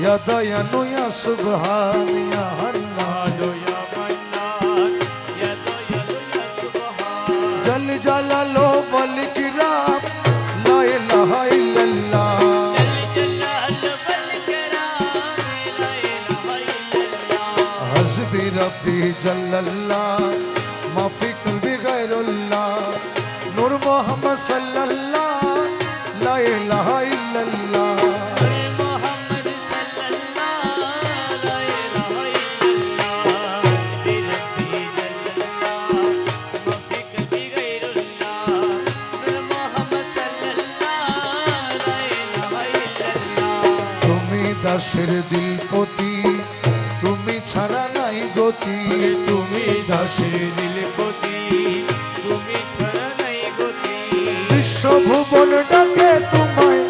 या दयानु या सुबहान या हन्नान या मन्नान या दयालु या सुबहान जल जलालो वल किराम ला इलाहा इल्लल्लाह जल जलाल वल किराम ला इलाहा इल्लल्लाह हस्बी रब्बी जल्लल्लाह मा फी क़ल्बी गैरुल्लाह नूर मोहम्मद सल्लल्लाह ला इलाहा इल्लल्लाह मोहम्मद सल्लल्लाह ला इलाहा इल्लल्लाह बिरब्बी जल्लल्लाह मफ़ी क़ल्बी गैरुल्लाह नूर मोहम्मद सल्लल्लाह ला इलाहा इल्लल्लाह তুমি দাসের দিলপতি তুমি ছাড়া নাই গতি তুমি দাসের দিলপতি তুমি ছাড়া নাই গতি বিশ্বভুবন ডাকে তোমায়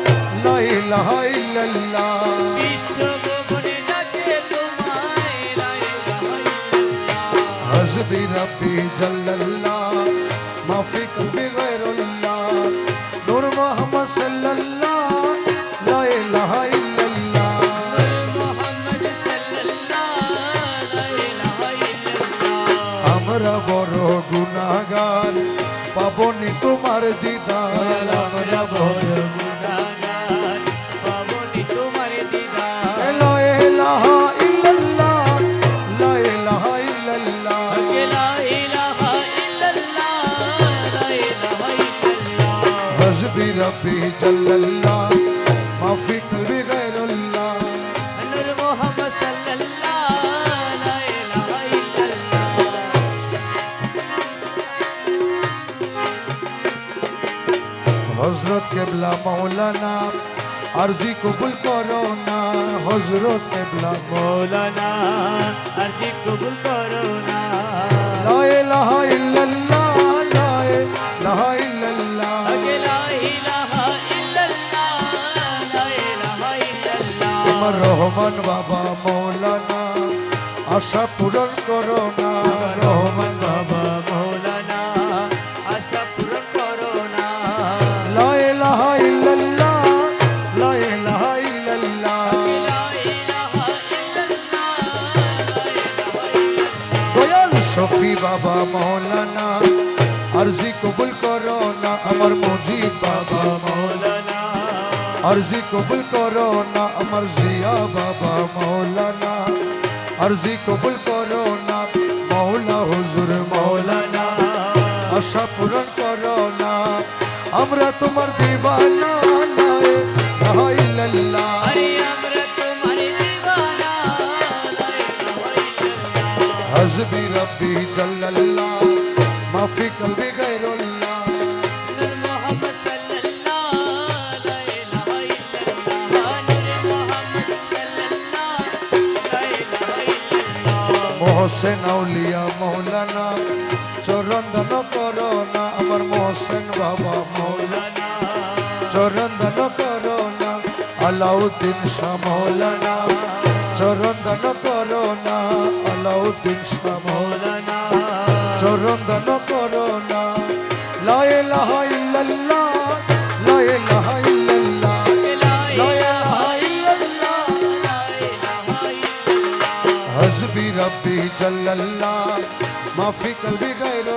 লা ইলাহা ইল্লাল্লাহ বিশ্বভুবনে ডাকে তোমায় লা ইলাহা ইল্লাল্লাহ হযরত রব্বি জাল্লাল্লাহ মাফি কলবি গায়রুল্লাহ নূর মুহাম্মদ সাল্লাল্লাহ লা ইলাহা ইল্লাল্লাহ মোহাম্মদ সাল্লাল্লাহ লা ইলাহা ইল্লাল্লাহ আমরা বড় গুনাহগার পাবনি তোমার দিদার আমরা বড় গুনাহগার পাবনি তোমার দিদার লা ইলাহা ইল্লাল্লাহ লা ইলাহা ইল্লাল্লাহ লা ইলাহা ইল্লাল্লাহ লা ইলাহা ইল্লাল্লাহ হযরত রব্বি জাল্লাল্লাহ মাফি কলবি গায়রুল্লাহ নূর মোহাম্মদ সাল্লাল্লাহ লা ইলাহা ইল্লাল্লাহ হযরত কেবলা মাওলানা আরজি কবুল করো না হযরত কেবলা মৌলানা আরজি কবুল করো না লা ইলাহা ইল্লাল্লাহ লা ইলাহা ইল্লাল্লাহ লা ইলাহা ইল্লাল্লাহ লা ইলাহা ইল্লাল্লাহ তোমার রহমান বাবা মাওলানা আশা পূরণ করো না রহমান বাবা মৌলানা আশা পূরণ করো না লা ইলাহা ইল্লাল্লাহ লা ইলাহা ইল্লাল্লাহ লা ইলাহা ইল্লাল্লাহ লা ইলাহা ইল্লাল্লাহ দয়াল শফি বাবা মাওলানা আরজি কবুল করো না আমার মুজিব বাবা মৌলানা আরজি কবুল করো না আমার জিয়া বাবা মাওলানা আরজি কবুল করো না মাওলা হুজুর মাওলানা আশা পূরণ করো না আমরা তোমার দিওয়ানা লা ইলাহা ইল্লাল্লাহ আরে আমরা তোমার দিওয়ানা লা ইলাহা ইল্লাল্লাহ হযরত রব্বি জাল্লাল্লাহ মাফি কলবি গায়রুল্লাহ নূর মোহাম্মদ সাল্লাল্লাহ লা ইলাহা ইল্লাল্লাহ নূর মোহাম্মদ সাল্লাল্লাহ লা ইলাহা ইল্লাল্লাহ মোহসেন আউলিয়া মাওলানা চরণ দান করো না আমার মোহসেন বাবা মাওলানা মৌলানা চরণ দান করো না আলাউদ্দিন শাহ মাওলানা চরণ দান করো না আলাউদ্দিন শাহ মাওলানা মৌলানা চরণ দান করো না লা ইলাহা ইল্লাল্লাহ লা ইলাহা ইল্লাল্লাহ লা লা ইলাহা ইলাহা ইল্লাল্লাহ লা ইলাহা ইল্লাল্লাহ হযরত রব্বি জাল্লাল্লাহ মাফি কলবি গায়র